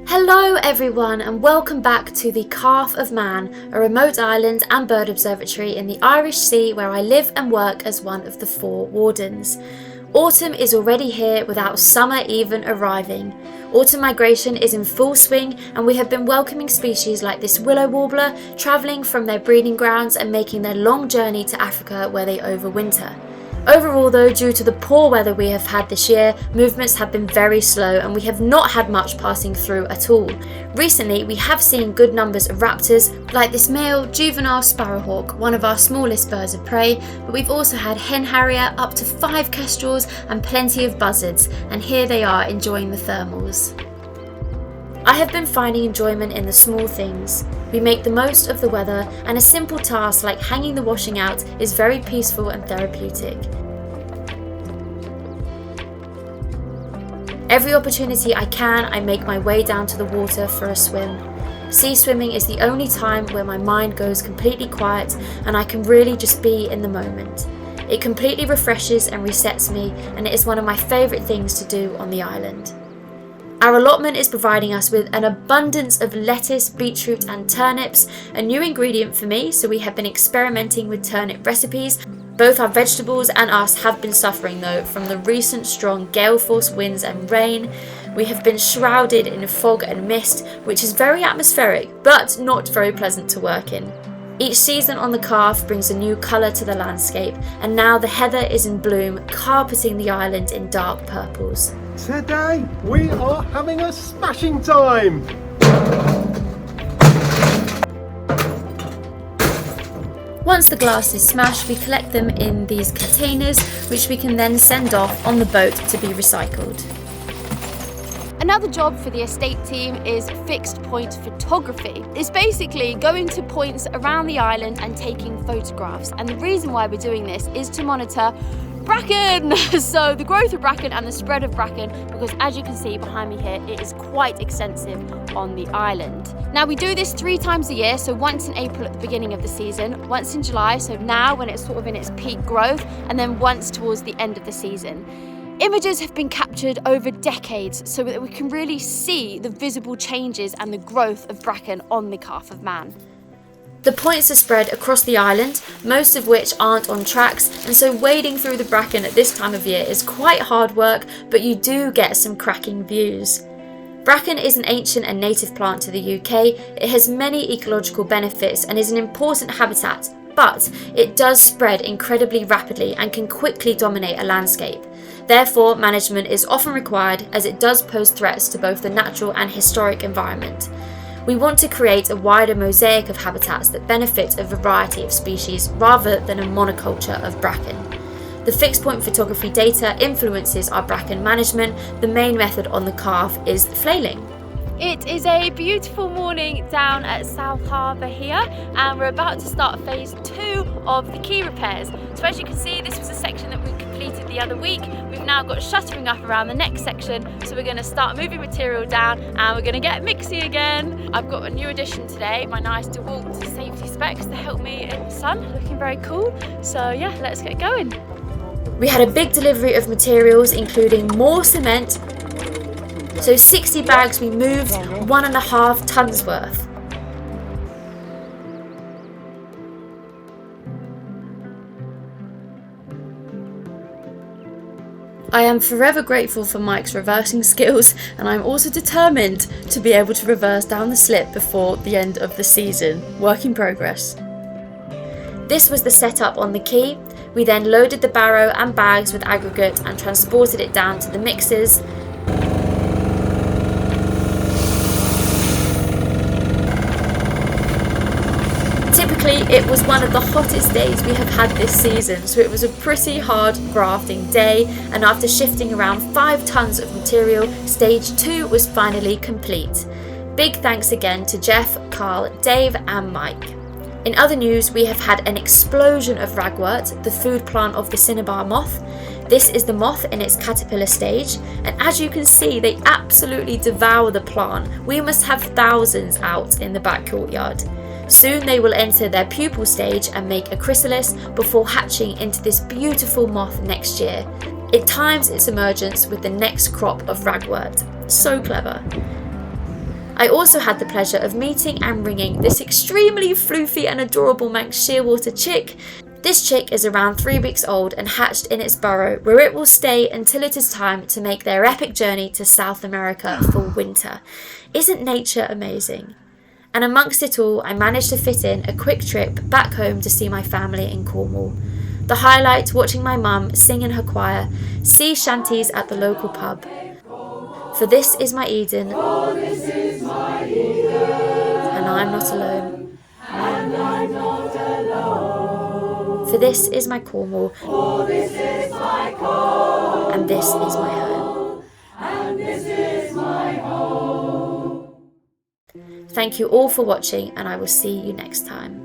Hello everyone and welcome back to the Calf of Man, a remote island and bird observatory in the Irish Sea where I live and work as one of the 4 wardens. Autumn is already here without summer even arriving. Autumn migration is in full swing and we have been welcoming species like this willow warbler travelling from their breeding grounds and making their long journey to Africa where they overwinter. Overall though, due to the poor weather we have had this year, movements have been very slow and we have not had much passing through at all. Recently we have seen good numbers of raptors, like this male juvenile sparrowhawk, one of our smallest birds of prey, but we've also had hen harrier, up to 5 kestrels and plenty of buzzards, and here they are enjoying the thermals. I have been finding enjoyment in the small things. We make the most of the weather, and a simple task like hanging the washing out is very peaceful and therapeutic. Every opportunity I can, I make my way down to the water for a swim. Sea swimming is the only time where my mind goes completely quiet and I can really just be in the moment. It completely refreshes and resets me, and it is one of my favourite things to do on the island. Our allotment is providing us with an abundance of lettuce, beetroot and turnips, a new ingredient for me, so we have been experimenting with turnip recipes. Both our vegetables and us have been suffering though from the recent strong gale force winds and rain. We have been shrouded in fog and mist, which is very atmospheric but not very pleasant to work in. Each season on the Calf brings a new colour to the landscape, and now the heather is in bloom, carpeting the island in dark purples. Today we are having a smashing time! Once the glass is smashed, we collect them in these containers, which we can then send off on the boat to be recycled. Another job for the estate team is fixed point photography. It's basically going to points around the island and taking photographs. And the reason why we're doing this is to monitor bracken. So the growth of bracken and the spread of bracken, because as you can see behind me here, it is quite extensive on the island. Now we do this 3 times a year, so once in April at the beginning of the season, once in July, so now when it's sort of in its peak growth, and then once towards the end of the season. Images have been captured over decades so that we can really see the visible changes and the growth of bracken on the Calf of Man. The points are spread across the island, most of which aren't on tracks, and so wading through the bracken at this time of year is quite hard work, but you do get some cracking views. Bracken is an ancient and native plant to the UK. It has many ecological benefits and is an important habitat, but it does spread incredibly rapidly and can quickly dominate a landscape. Therefore, management is often required as it does pose threats to both the natural and historic environment. We want to create a wider mosaic of habitats that benefit a variety of species rather than a monoculture of bracken. The fixed point photography data influences our bracken management. The main method on the Calf is flailing. It is a beautiful morning down at South Harbour here, and we're about to start phase 2 of the quay repairs. So as you can see, this was a section that we completed the other week. We've now got shuttering up around the next section, so we're going to start moving material down and we're going to get mixy again. I've got a new addition today, my nice DeWalt safety specs to help me in the sun, looking very cool. So yeah, let's get going. We had a big delivery of materials, including more cement. So 60 bags we moved, 1.5 tons worth. I am forever grateful for Mike's reversing skills, and I'm also determined to be able to reverse down the slip before the end of the season. Work in progress. This was the setup on the quay. We then loaded the barrow and bags with aggregate and transported it down to the mixers. It was one of the hottest days we have had this season, so it was a pretty hard grafting day, and after shifting around 5 tons of material, stage 2 was finally complete. Big thanks again to Jeff, Carl, Dave and Mike. In other news, we have had an explosion of ragwort, the food plant of the cinnabar moth. This is the moth in its caterpillar stage, and as you can see, they absolutely devour the plant. We must have thousands out in the back courtyard. Soon they will enter their pupal stage and make a chrysalis before hatching into this beautiful moth next year. It times its emergence with the next crop of ragwort. So clever. I also had the pleasure of meeting and ringing this extremely floofy and adorable Manx shearwater chick. This chick is around 3 weeks old and hatched in its burrow, where it will stay until it is time to make their epic journey to South America for winter. Isn't nature amazing? And amongst it all, I managed to fit in a quick trip back home to see my family in Cornwall. The highlight, watching my mum sing in her choir, sea shanties at the local pub. For this is my Eden, and I'm not alone. For this is my Cornwall, and this is my home. Thank you all for watching, and I will see you next time.